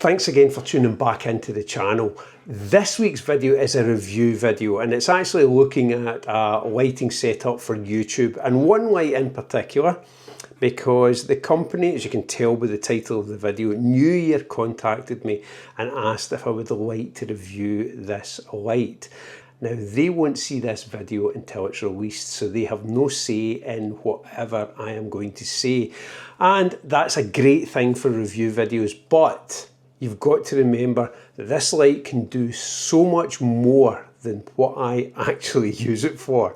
Thanks again for tuning back into the channel. This week's video is a review video, and it's actually looking at a lighting setup for YouTube, and one light in particular, because the company, as you can tell by the title of the video, Neweer, contacted me and asked if I would like to review this light. Now, they won't see this video until it's released, so they have no say in whatever I am going to say. And that's a great thing for review videos, but you've got to remember that this light can do so much more than what I actually use it for.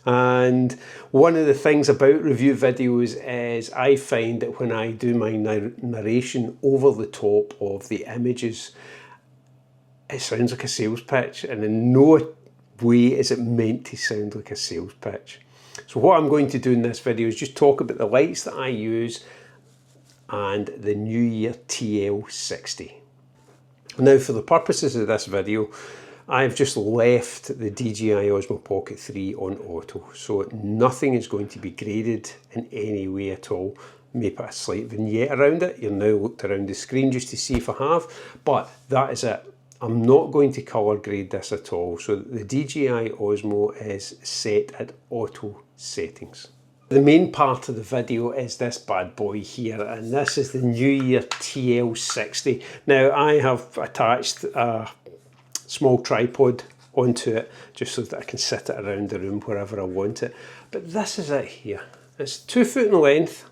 And one of the things about review videos is I find that when I do my narration over the top of the images, it sounds like a sales pitch, and in no way is it meant to sound like a sales pitch. So what I'm going to do in this video is just talk about the lights that I use and the Neweer TL60. Now, for the purposes of this video, I've just left the DJI Osmo Pocket 3 on auto, so nothing is going to be graded in any way at all. May put a slight vignette around it. You'll now looked around the screen just to see if I have, but that is it. I'm not going to colour grade this at all, so the DJI Osmo is set at auto settings. The main part of the video is this bad boy here, and this is the Neweer TL60. Now, I have attached a small tripod onto it just so that I can sit it around the room wherever I want it. But this is it here. It's 2 foot in length,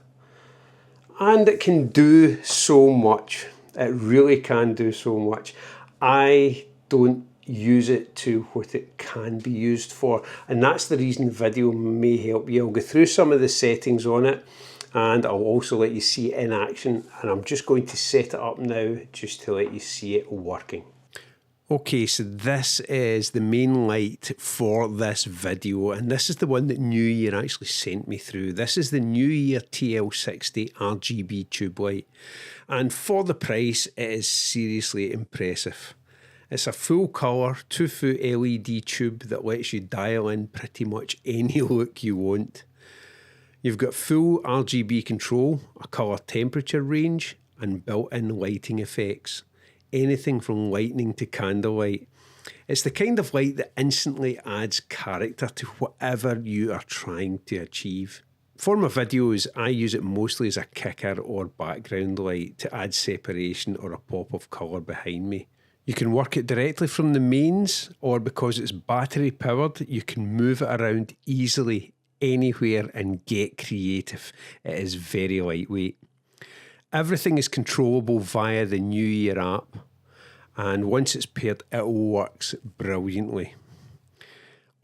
and it can do so much. It really can do so much. I don't use it to what it can be used for, and that's the reason the video may help you. I'll go through some of the settings on it, and I'll also let you see it in action, and I'm just going to set it up now just to let you see it working. Okay, so this is the main light for this video, and this is the one that Neweer actually sent me through. This is the Neweer TL60 RGB tube light, and for the price it is seriously impressive. It's a full colour 2 foot LED tube that lets you dial in pretty much any look you want. You've got full RGB control, a colour temperature range, and built-in lighting effects. Anything from lightning to candlelight. It's the kind of light that instantly adds character to whatever you are trying to achieve. For my videos, I use it mostly as a kicker or background light to add separation or a pop of colour behind me. You can work it directly from the mains, or because it's battery powered, you can move it around easily anywhere and get creative. It is very lightweight. Everything is controllable via the Neweer app, and once it's paired, it works brilliantly.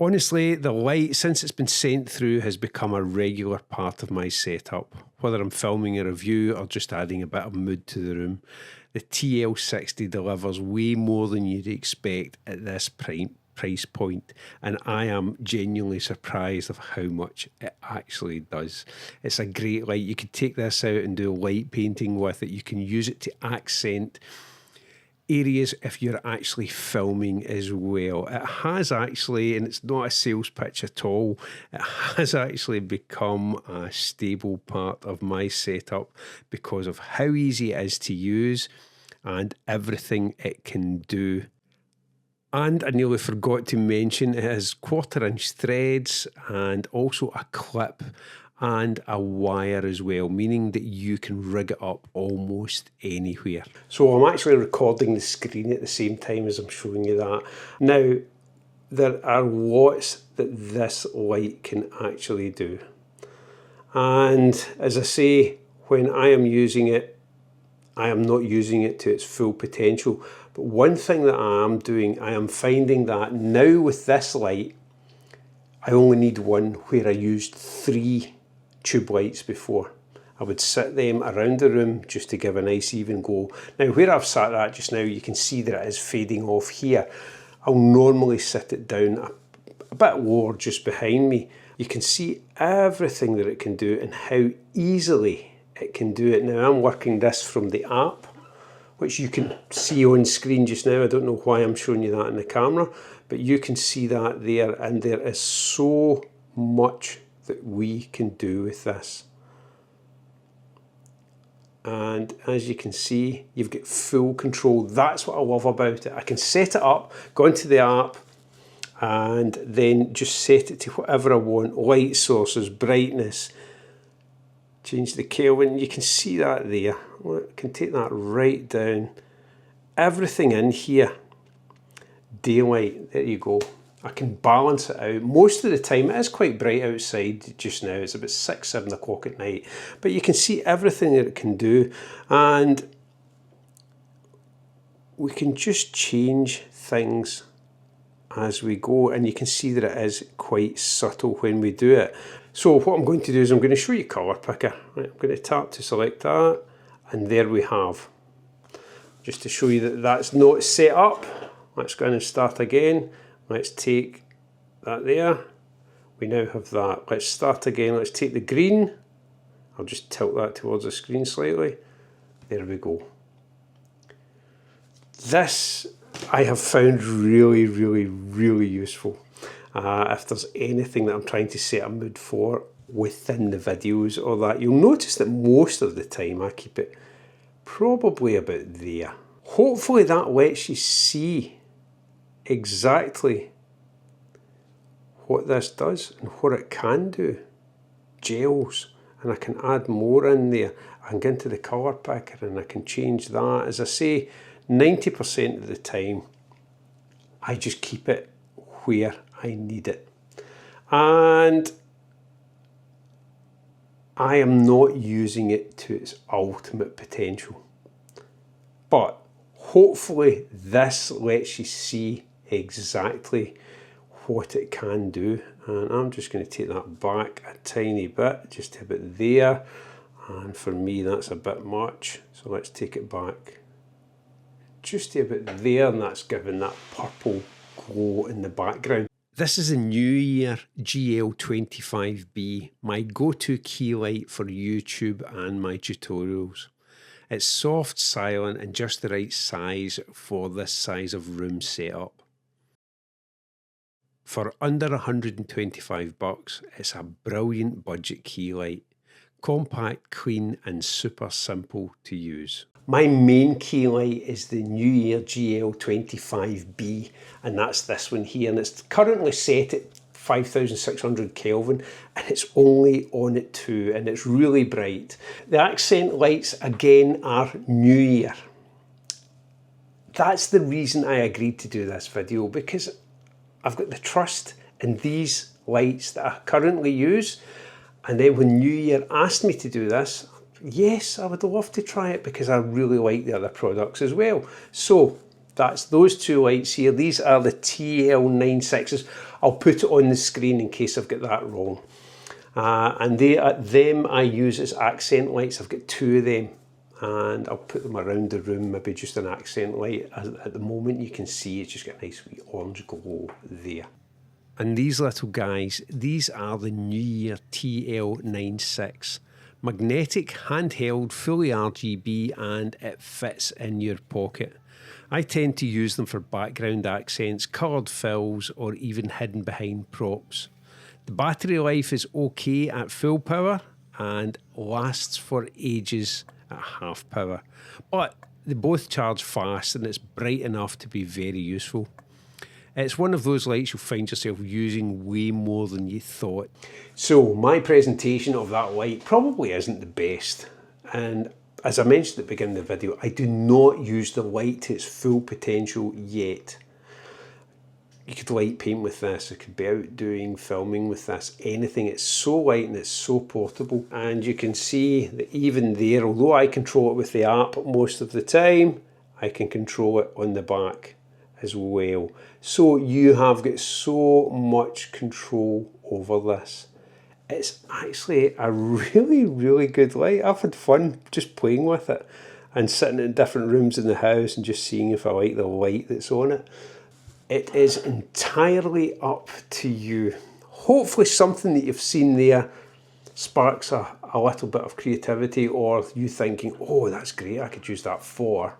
Honestly, the light, since it's been sent through, has become a regular part of my setup, whether I'm filming a review or just adding a bit of mood to the room. The TL60 delivers way more than you'd expect at this price point, and I am genuinely surprised of how much it actually does. It's a great light. You could take this out and do light painting with it. You can use it to accent areas if you're actually filming as well. It has actually, and it's not a sales pitch at all, it has actually become a stable part of my setup because of how easy it is to use and everything it can do. And I nearly forgot to mention, it has 1/4 inch threads and also a clip and a wire as well, meaning that you can rig it up almost anywhere. So I'm actually recording the screen at the same time as I'm showing you that. Now, there are lots that this light can actually do. And as I say, when I am using it, I am not using it to its full potential. But one thing that I am doing, I am finding that now with this light, I only need one, where I used 3 tube lights before. I would sit them around the room just to give a nice even glow. Now, where I've sat that just now, you can see that it is fading off here. I'll normally sit it down a bit lower just behind me. You can see everything that it can do and how easily it can do it. Now, I'm working this from the app, which you can see on screen just now. I don't know why I'm showing you that in the camera, but you can see that there, and there is so much that we can do with this. And as you can see, you've got full control. That's what I love about it. I can set it up, go into the app, and then just set it to whatever I want. Light sources, brightness, change the Kelvin. You can see that there. I can take that right down. Everything in here. Daylight, there you go. I can balance it out. Most of the time, it is quite bright outside just now. It's about 6, 7 o'clock at night. But you can see everything that it can do. And we can just change things as we go. And you can see that it is quite subtle when we do it. So what I'm going to do is I'm going to show you colour picker. Right, I'm going to tap to select that. And there we have. Just to show you that that's not set up. Let's go in and start again. Let's take that there. We now have that. Let's start again. Let's take the green. I'll just tilt that towards the screen slightly. There we go. This I have found really, really, really useful. If there's anything that I'm trying to set a mood for within the videos or that, you'll notice that most of the time I keep it probably about there. Hopefully that lets you see exactly what this does and what it can do. Gels, and I can add more in there. I can get into the colour picker and I can change that. As I say, 90% of the time I just keep it where I need it. And I am not using it to its ultimate potential. But hopefully this lets you see exactly what it can do. And I'm just going to take that back a tiny bit, just a bit there. And for me, that's a bit much. So let's take it back just a bit there, and that's giving that purple glow in the background. This is a Neweer GL25B, my go-to key light for YouTube and my tutorials. It's soft, silent, and just the right size for this size of room setup. For under $125, it's a brilliant budget key light. Compact, clean, and super simple to use. My main key light is the Neweer GL25B, and that's this one here, and it's currently set at 5600 Kelvin, and it's only on at 2, and it's really bright. The accent lights again are Neweer. That's the reason I agreed to do this video, because I've got the trust in these lights that I currently use. And then when Neweer asked me to do this, yes, I would love to try it because I really like the other products as well. So that's those two lights here. These are the TL96s. I'll put it on the screen in case I've got that wrong. And them I use as accent lights. I've got 2 of them, and I'll put them around the room, maybe just an accent light. At the moment you can see it's just got a nice wee orange glow there. And these little guys, these are the Neweer TL96. Magnetic, handheld, fully RGB, and it fits in your pocket. I tend to use them for background accents, coloured fills, or even hidden behind props. The battery life is okay at full power and lasts for ages at half power. But they both charge fast and it's bright enough to be very useful. It's one of those lights you'll find yourself using way more than you thought. So my presentation of that light probably isn't the best. And as I mentioned at the beginning of the video, I do not use the light to its full potential yet. You could light paint with this, I could be out doing filming with this, anything. It's so light and it's so portable. And you can see that even there, although I control it with the app most of the time, I can control it on the back as well. So you have got so much control over this. It's actually a really, really good light. I've had fun just playing with it and sitting in different rooms in the house and just seeing if I like the light that's on it. It is entirely up to you. Hopefully something that you've seen there sparks a little bit of creativity, or you thinking, oh, that's great, I could use that for.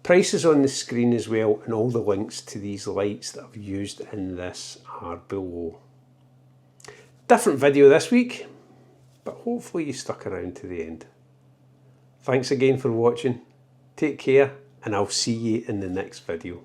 Prices on the screen as well, and all the links to these lights that I've used in this are below. Different video this week, but hopefully you stuck around to the end. Thanks again for watching. Take care, and I'll see you in the next video.